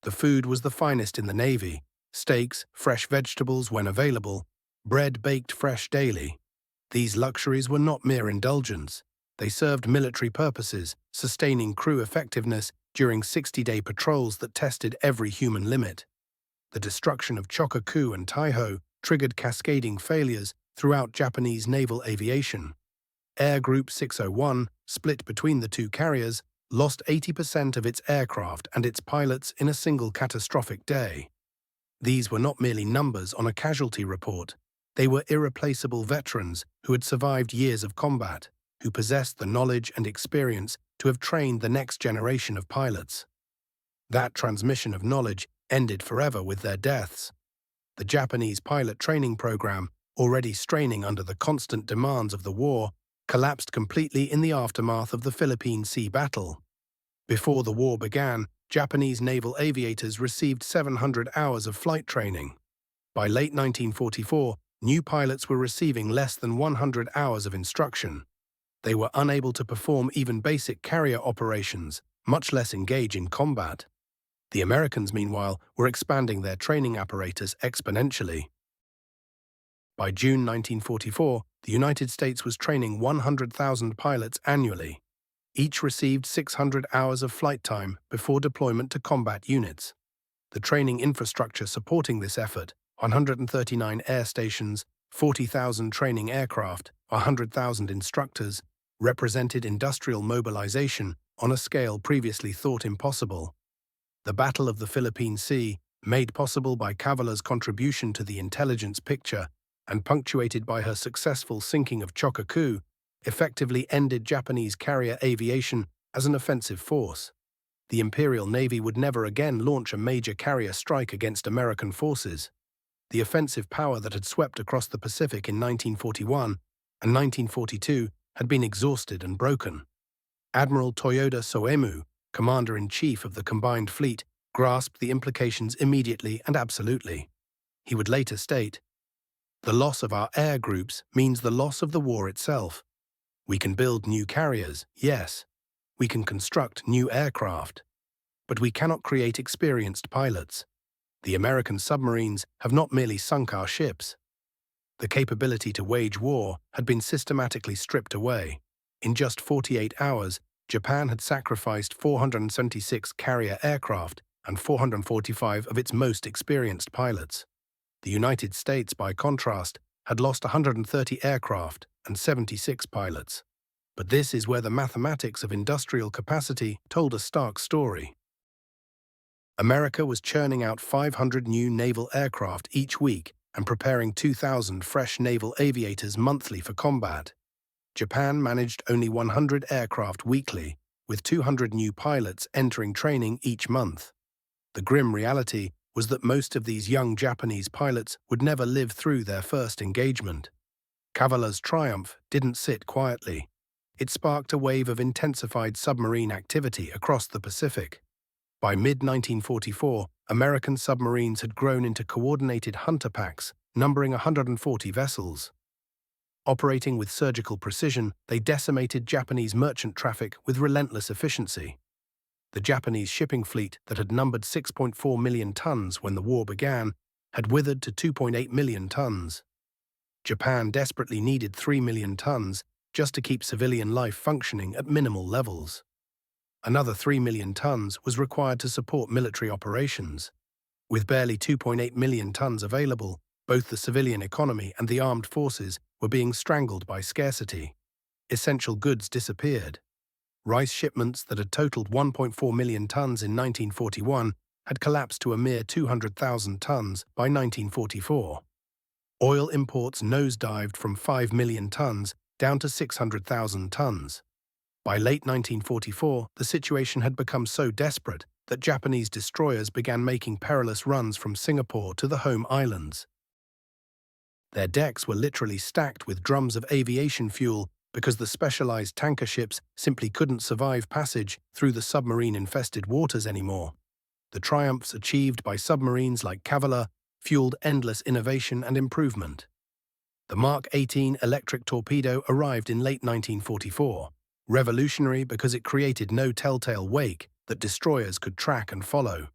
The food was the finest in the Navy: steaks, fresh vegetables when available, bread baked fresh daily. These luxuries were not mere indulgence. They served military purposes, sustaining crew effectiveness during 60-day patrols that tested every human limit. The destruction of Shokaku and Taiho triggered cascading failures throughout Japanese naval aviation. Air Group 601, split between the two carriers, lost 80% of its aircraft and its pilots in a single catastrophic day. These were not merely numbers on a casualty report. They were irreplaceable veterans who had survived years of combat, who possessed the knowledge and experience to have trained the next generation of pilots. That transmission of knowledge ended forever with their deaths. The Japanese pilot training program, already straining under the constant demands of the war, collapsed completely in the aftermath of the Philippine Sea Battle. Before the war began, Japanese naval aviators received 700 hours of flight training. By late 1944, new pilots were receiving less than 100 hours of instruction. They were unable to perform even basic carrier operations, much less engage in combat. The Americans, meanwhile, were expanding their training apparatus exponentially. By June 1944, the United States was training 100,000 pilots annually. Each received 600 hours of flight time before deployment to combat units. The training infrastructure supporting this effort, 139 air stations, 40,000 training aircraft, 100,000 instructors, represented industrial mobilization on a scale previously thought impossible. The Battle of the Philippine Sea, made possible by Cavala's contribution to the intelligence picture and punctuated by her successful sinking of Shokaku, effectively ended Japanese carrier aviation as an offensive force. The Imperial Navy would never again launch a major carrier strike against American forces. The offensive power that had swept across the Pacific in 1941 and 1942 had been exhausted and broken. Admiral Toyoda Soemu, Commander-in-Chief of the combined fleet, grasped the implications immediately and absolutely. He would later state, "The loss of our air groups means the loss of the war itself. We can build new carriers, yes. We can construct new aircraft. But we cannot create experienced pilots. The American submarines have not merely sunk our ships. The capability to wage war had been systematically stripped away. In just 48 hours, Japan had sacrificed 476 carrier aircraft and 445 of its most experienced pilots. The United States, by contrast, had lost 130 aircraft and 76 pilots. But this is where the mathematics of industrial capacity told a stark story. America was churning out 500 new naval aircraft each week and preparing 2,000 fresh naval aviators monthly for combat. Japan managed only 100 aircraft weekly, with 200 new pilots entering training each month. The grim reality was that most of these young Japanese pilots would never live through their first engagement. Cavala's triumph didn't sit quietly. It sparked a wave of intensified submarine activity across the Pacific. By mid-1944, American submarines had grown into coordinated hunter packs, numbering 140 vessels. Operating with surgical precision, they decimated Japanese merchant traffic with relentless efficiency. The Japanese shipping fleet that had numbered 6.4 million tons when the war began had withered to 2.8 million tons. Japan desperately needed 3 million tons just to keep civilian life functioning at minimal levels. Another 3 million tons was required to support military operations. With barely 2.8 million tons available, both the civilian economy and the armed forces were being strangled by scarcity. Essential goods disappeared. Rice shipments that had totaled 1.4 million tons in 1941 had collapsed to a mere 200,000 tons by 1944. Oil imports nosedived from 5 million tons down to 600,000 tons. By late 1944, the situation had become so desperate that Japanese destroyers began making perilous runs from Singapore to the home islands. Their decks were literally stacked with drums of aviation fuel because the specialized tanker ships simply couldn't survive passage through the submarine-infested waters anymore. The triumphs achieved by submarines like Cavala fueled endless innovation and improvement. The Mark 18 electric torpedo arrived in late 1944, revolutionary because it created no telltale wake that destroyers could track and follow.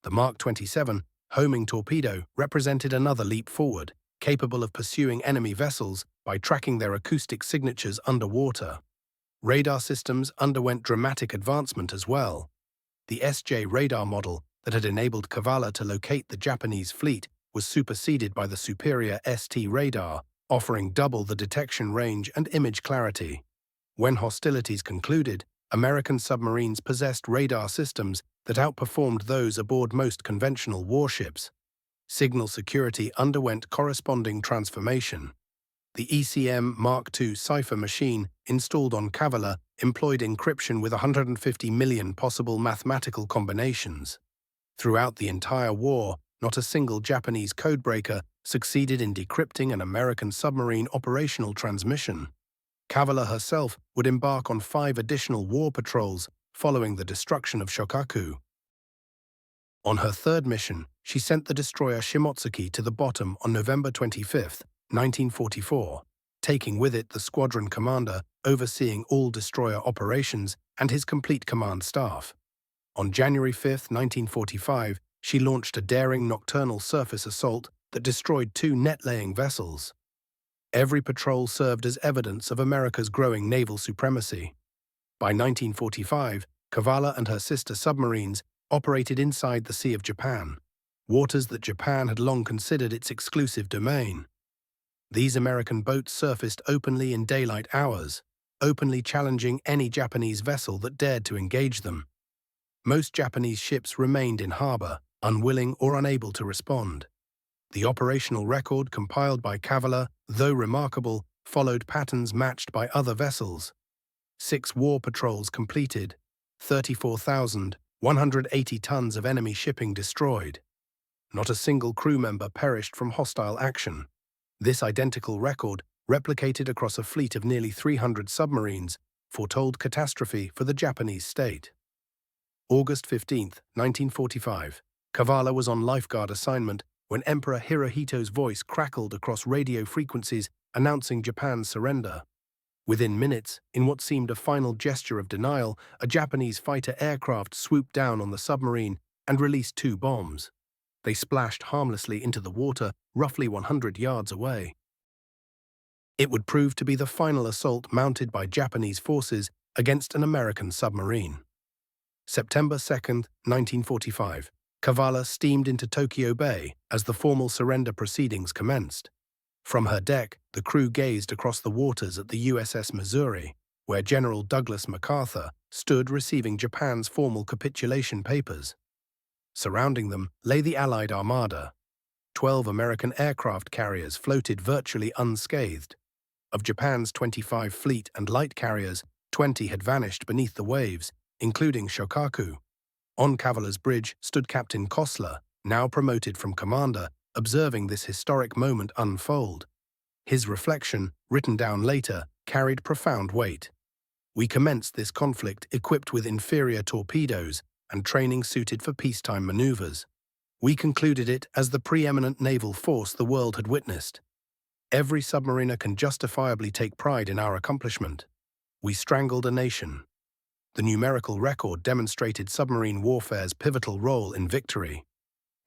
The Mark 27 homing torpedo represented another leap forward, capable of pursuing enemy vessels by tracking their acoustic signatures underwater. Radar systems underwent dramatic advancement as well. The SJ radar model that had enabled Cavala to locate the Japanese fleet was superseded by the superior ST radar, offering double the detection range and image clarity. When hostilities concluded, American submarines possessed radar systems that outperformed those aboard most conventional warships. Signal security underwent corresponding transformation. The ECM Mark II cipher machine installed on Cavala employed encryption with 150 million possible mathematical combinations. Throughout the entire war, not a single Japanese codebreaker succeeded in decrypting an American submarine operational transmission. Cavala herself would embark on 5 additional war patrols following the destruction of Shokaku. On her third mission, she sent the destroyer Shimotsuki to the bottom on November 25, 1944, taking with it the squadron commander overseeing all destroyer operations and his complete command staff. On January 5, 1945, she launched a daring nocturnal surface assault that destroyed 2 net-laying vessels. Every patrol served as evidence of America's growing naval supremacy. By 1945, Cavala and her sister submarines operated inside the Sea of Japan, waters that Japan had long considered its exclusive domain. These American boats surfaced openly in daylight hours, openly challenging any Japanese vessel that dared to engage them. Most Japanese ships remained in harbor, unwilling or unable to respond. The operational record compiled by Kavala, though remarkable, followed patterns matched by other vessels. 6 war patrols completed, 34,180 tons of enemy shipping destroyed. Not a single crew member perished from hostile action. This identical record, replicated across a fleet of nearly 300 submarines, foretold catastrophe for the Japanese state. August 15, 1945. Kavala was on lifeguard assignment when Emperor Hirohito's voice crackled across radio frequencies announcing Japan's surrender. Within minutes, in what seemed a final gesture of denial, a Japanese fighter aircraft swooped down on the submarine and released 2 bombs. They splashed harmlessly into the water roughly 100 yards away. It would prove to be the final assault mounted by Japanese forces against an American submarine. September 2, 1945. Kavala steamed into Tokyo Bay as the formal surrender proceedings commenced. From her deck, the crew gazed across the waters at the USS Missouri, where General Douglas MacArthur stood receiving Japan's formal capitulation papers. Surrounding them lay the Allied Armada. 12 American aircraft carriers floated virtually unscathed. Of Japan's 25 fleet and light carriers, 20 had vanished beneath the waves, including Shokaku. On Kavala's bridge stood Captain Kosler, now promoted from commander, observing this historic moment unfold. His reflection, written down later, carried profound weight. We commenced this conflict equipped with inferior torpedoes and training suited for peacetime maneuvers. We concluded it as the preeminent naval force the world had witnessed. Every submariner can justifiably take pride in our accomplishment. We strangled a nation. The numerical record demonstrated submarine warfare's pivotal role in victory.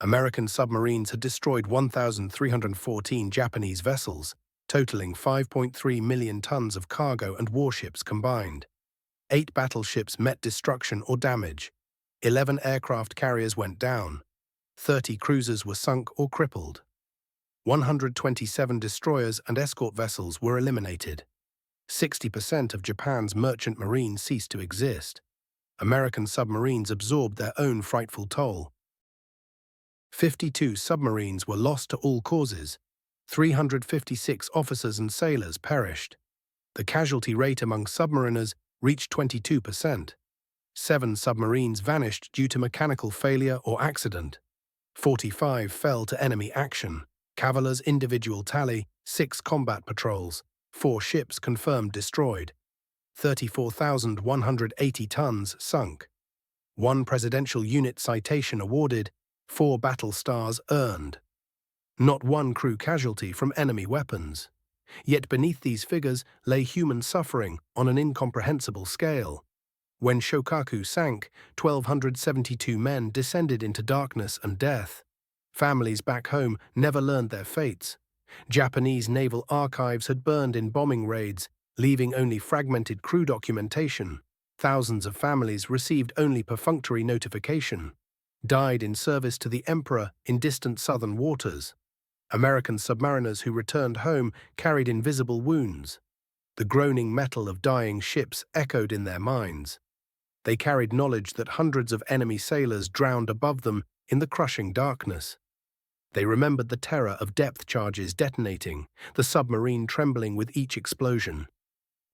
American submarines had destroyed 1,314 Japanese vessels, totaling 5.3 million tons of cargo and warships combined. 8 battleships met destruction or damage. 11 aircraft carriers went down. 30 cruisers were sunk or crippled. 127 destroyers and escort vessels were eliminated. 60% of Japan's merchant marine ceased to exist. American submarines absorbed their own frightful toll. 52 submarines were lost to all causes. 356 officers and sailors perished. The casualty rate among submariners reached 22%. 7 submarines vanished due to mechanical failure or accident. 45 fell to enemy action. Kavala's individual tally, 6 combat patrols, 4 ships confirmed destroyed. 34,180 tons sunk. 1 presidential unit citation awarded, 4 battle stars earned. Not 1 crew casualty from enemy weapons. Yet beneath these figures lay human suffering on an incomprehensible scale. When Shokaku sank, 1,272 men descended into darkness and death. Families back home never learned their fates. Japanese naval archives had burned in bombing raids, leaving only fragmented crew documentation. Thousands of families received only perfunctory notification. Died in service to the emperor in distant southern waters. American submariners who returned home carried invisible wounds. The groaning metal of dying ships echoed in their minds. They carried knowledge that hundreds of enemy sailors drowned above them in the crushing darkness. They remembered the terror of depth charges detonating, the submarine trembling with each explosion.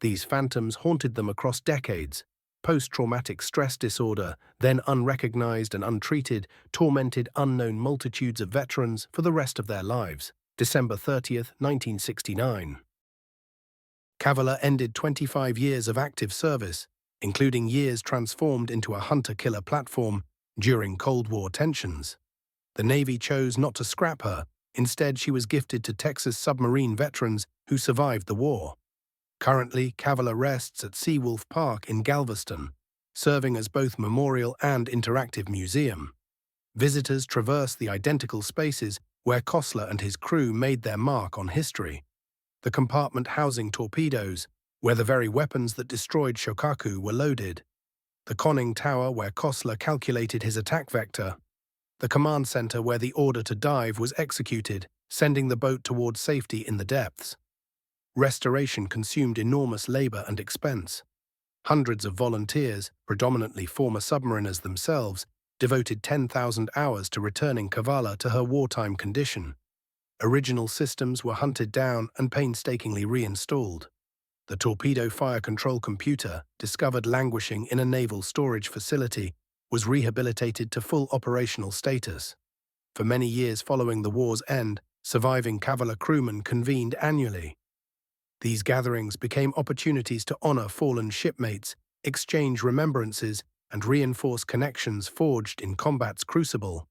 These phantoms haunted them across decades. Post-traumatic stress disorder, then unrecognized and untreated, tormented unknown multitudes of veterans for the rest of their lives. December 30th, 1969. Kavala ended 25 years of active service, including years transformed into a hunter-killer platform during Cold War tensions. The Navy chose not to scrap her. Instead, she was gifted to Texas submarine veterans who survived the war. Currently, Kavala rests at Seawolf Park in Galveston, serving as both memorial and interactive museum. Visitors traverse the identical spaces where Kosler and his crew made their mark on history. The compartment housing torpedoes, where the very weapons that destroyed Shokaku were loaded. The conning tower where Kosler calculated his attack vector. The command center where the order to dive was executed, sending the boat towards safety in the depths. Restoration consumed enormous labor and expense. Hundreds of volunteers, predominantly former submariners themselves, devoted 10,000 hours to returning Kavala to her wartime condition. Original systems were hunted down and painstakingly reinstalled. The torpedo fire control computer, discovered languishing in a naval storage facility, was rehabilitated to full operational status. For many years following the war's end, surviving Kavala crewmen convened annually. These gatherings became opportunities to honor fallen shipmates, exchange remembrances, and reinforce connections forged in combat's crucible.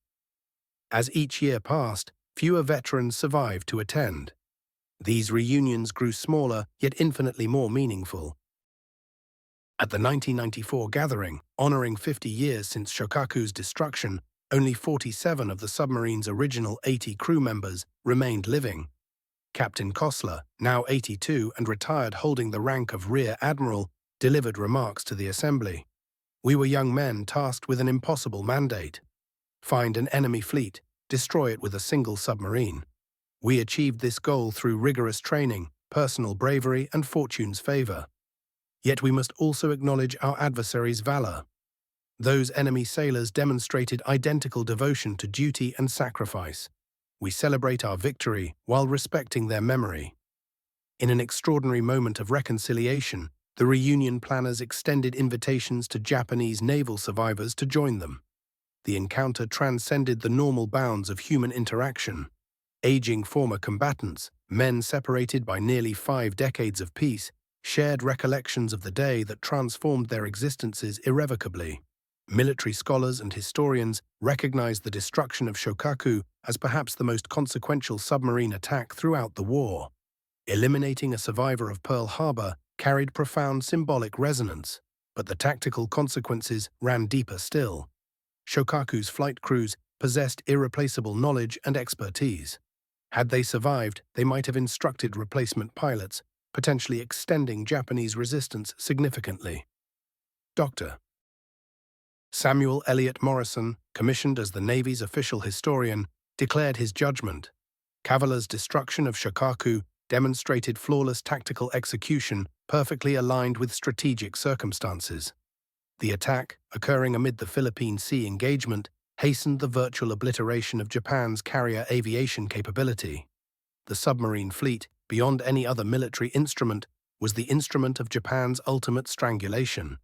As each year passed, fewer veterans survived to attend. These reunions grew smaller, yet infinitely more meaningful. At the 1994 gathering, honoring 50 years since Shokaku's destruction, only 47 of the submarine's original 80 crew members remained living. Captain Kosler, now 82 and retired holding the rank of Rear Admiral, delivered remarks to the assembly. "We were young men tasked with an impossible mandate. Find an enemy fleet, destroy it with a single submarine. We achieved this goal through rigorous training, personal bravery, and fortune's favor. Yet we must also acknowledge our adversaries' valor. Those enemy sailors demonstrated identical devotion to duty and sacrifice. We celebrate our victory while respecting their memory." In an extraordinary moment of reconciliation, the reunion planners extended invitations to Japanese naval survivors to join them. The encounter transcended the normal bounds of human interaction. Aging former combatants, men separated by nearly 5 decades of peace, shared recollections of the day that transformed their existences irrevocably. Military scholars and historians recognized the destruction of Shokaku as perhaps the most consequential submarine attack throughout the war. Eliminating a survivor of Pearl Harbor carried profound symbolic resonance, but the tactical consequences ran deeper still. Shokaku's flight crews possessed irreplaceable knowledge and expertise. Had they survived, they might have instructed replacement pilots, potentially extending Japanese resistance significantly. Dr. Samuel Eliot Morrison, commissioned as the Navy's official historian, declared his judgment. Kavala's destruction of Shokaku demonstrated flawless tactical execution perfectly aligned with strategic circumstances. The attack, occurring amid the Philippine Sea engagement, hastened the virtual obliteration of Japan's carrier aviation capability. The submarine fleet, beyond any other military instrument, was the instrument of Japan's ultimate strangulation.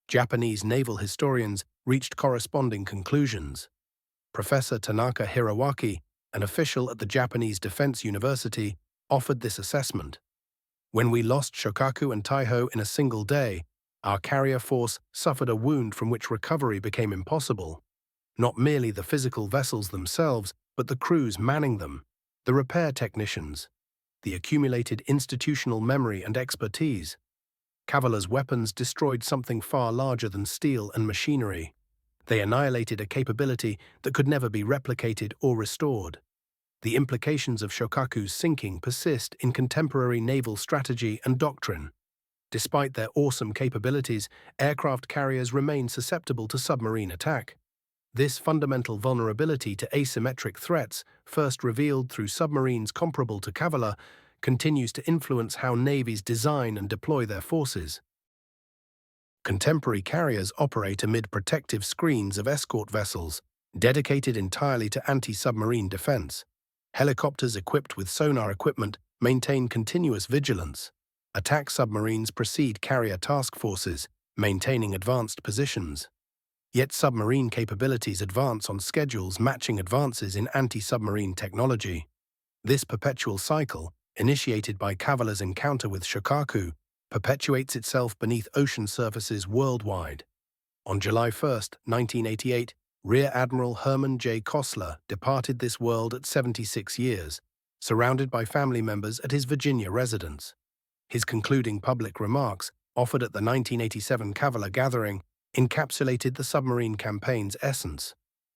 Japanese naval historians reached corresponding conclusions. Professor Tanaka Hirawaki, an official at the Japanese Defense University, offered this assessment. "When we lost Shokaku and Taiho in a single day, our carrier force suffered a wound from which recovery became impossible. Not merely the physical vessels themselves, but the crews manning them, the repair technicians, the accumulated institutional memory and expertise. Kavala's weapons destroyed something far larger than steel and machinery. They annihilated a capability that could never be replicated or restored. The implications of Shokaku's sinking persist in contemporary naval strategy and doctrine. Despite their awesome capabilities, aircraft carriers remain susceptible to submarine attack. This fundamental vulnerability to asymmetric threats, first revealed through submarines comparable to Kavala, continues to influence how navies design and deploy their forces. Contemporary carriers operate amid protective screens of escort vessels, dedicated entirely to anti-submarine defense. Helicopters equipped with sonar equipment maintain continuous vigilance. Attack submarines precede carrier task forces, maintaining advanced positions. Yet submarine capabilities advance on schedules matching advances in anti-submarine technology. This perpetual cycle, initiated by Kavala's encounter with Shokaku, perpetuates itself beneath ocean surfaces worldwide. On July 1, 1988, Rear Admiral Herman J. Kosler departed this world at 76 years, surrounded by family members at his Virginia residence. His concluding public remarks, offered at the 1987 Kavala gathering, encapsulated the submarine campaign's essence.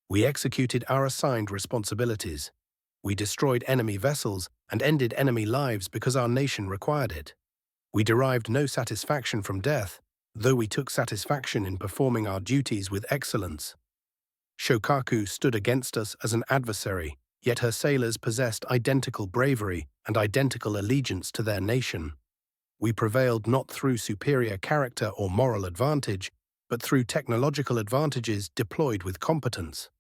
"We executed our assigned responsibilities. We destroyed enemy vessels and ended enemy lives because our nation required it. We derived no satisfaction from death, though we took satisfaction in performing our duties with excellence. Shokaku stood against us as an adversary, yet her sailors possessed identical bravery and identical allegiance to their nation. We prevailed not through superior character or moral advantage, but through technological advantages deployed with competence.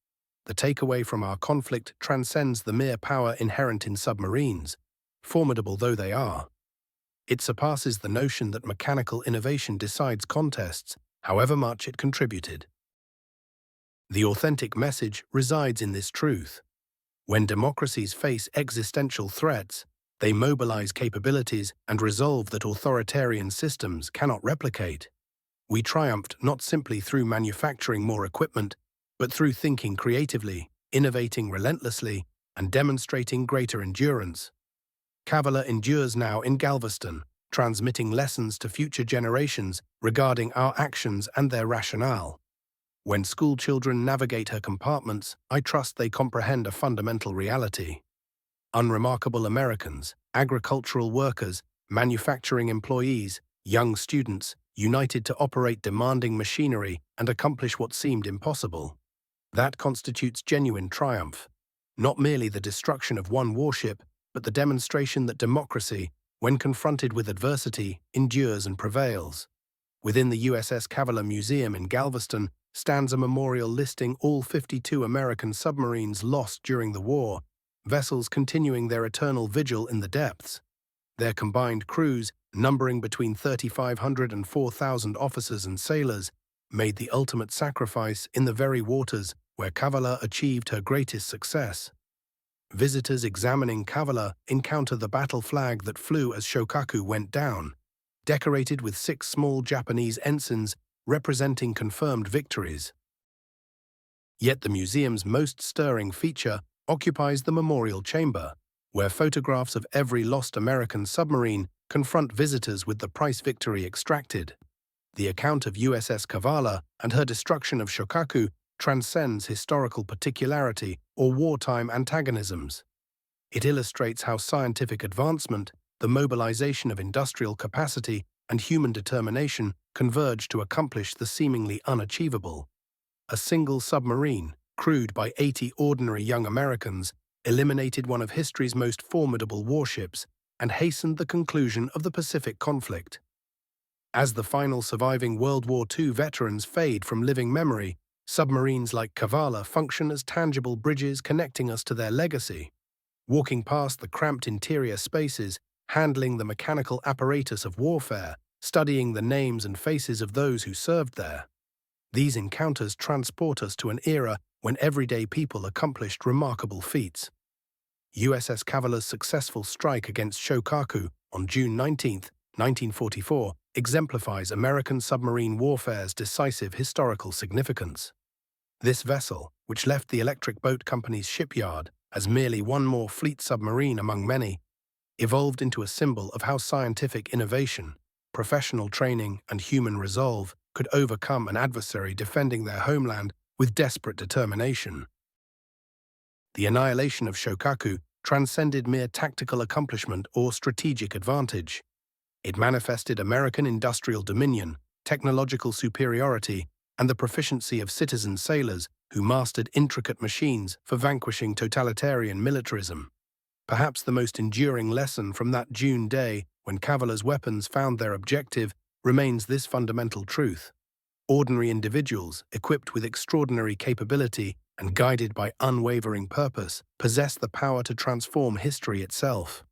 The takeaway from our conflict transcends the mere power inherent in submarines, formidable though they are. It surpasses the notion that mechanical innovation decides contests, however much it contributed. The authentic message resides in this truth. When democracies face existential threats, they mobilize capabilities and resolve that authoritarian systems cannot replicate. We triumphed not simply through manufacturing more equipment, but through thinking creatively, innovating relentlessly, and demonstrating greater endurance. Kavala endures now in Galveston, transmitting lessons to future generations regarding our actions and their rationale. When school children navigate her compartments, I trust they comprehend a fundamental reality. Unremarkable Americans, agricultural workers, manufacturing employees, young students, united to operate demanding machinery and accomplish what seemed impossible. That constitutes genuine triumph. Not merely the destruction of one warship, but the demonstration that democracy, when confronted with adversity, endures and prevails. Within the USS Kavala Museum in Galveston stands a memorial listing all 52 American submarines lost during the war, vessels continuing their eternal vigil in the depths. Their combined crews, numbering between 3,500 and 4,000 officers and sailors, made the ultimate sacrifice in the very waters where Kavala achieved her greatest success. Visitors examining Kavala encounter the battle flag that flew as Shokaku went down, decorated with 6 small Japanese ensigns representing confirmed victories. Yet the museum's most stirring feature occupies the memorial chamber, where photographs of every lost American submarine confront visitors with the price victory extracted. The account of USS Kavala and her destruction of Shokaku transcends historical particularity or wartime antagonisms. It illustrates how scientific advancement, the mobilization of industrial capacity, and human determination converge to accomplish the seemingly unachievable. A single submarine, crewed by 80 ordinary young Americans, eliminated one of history's most formidable warships and hastened the conclusion of the Pacific conflict. As the final surviving World War II veterans fade from living memory, submarines like Kavala function as tangible bridges connecting us to their legacy. Walking past the cramped interior spaces, handling the mechanical apparatus of warfare, studying the names and faces of those who served there. These encounters transport us to an era when everyday people accomplished remarkable feats. USS Kavala's successful strike against Shokaku on June 19, 1944, exemplifies American submarine warfare's decisive historical significance. This vessel, which left the Electric Boat Company's shipyard as merely one more fleet submarine among many, evolved into a symbol of how scientific innovation, professional training, and human resolve could overcome an adversary defending their homeland with desperate determination. The annihilation of Shokaku transcended mere tactical accomplishment or strategic advantage. It manifested American industrial dominion, technological superiority, and the proficiency of citizen sailors who mastered intricate machines for vanquishing totalitarian militarism. Perhaps the most enduring lesson from that June day when Kavala's weapons found their objective remains this fundamental truth. Ordinary individuals, equipped with extraordinary capability and guided by unwavering purpose, possess the power to transform history itself.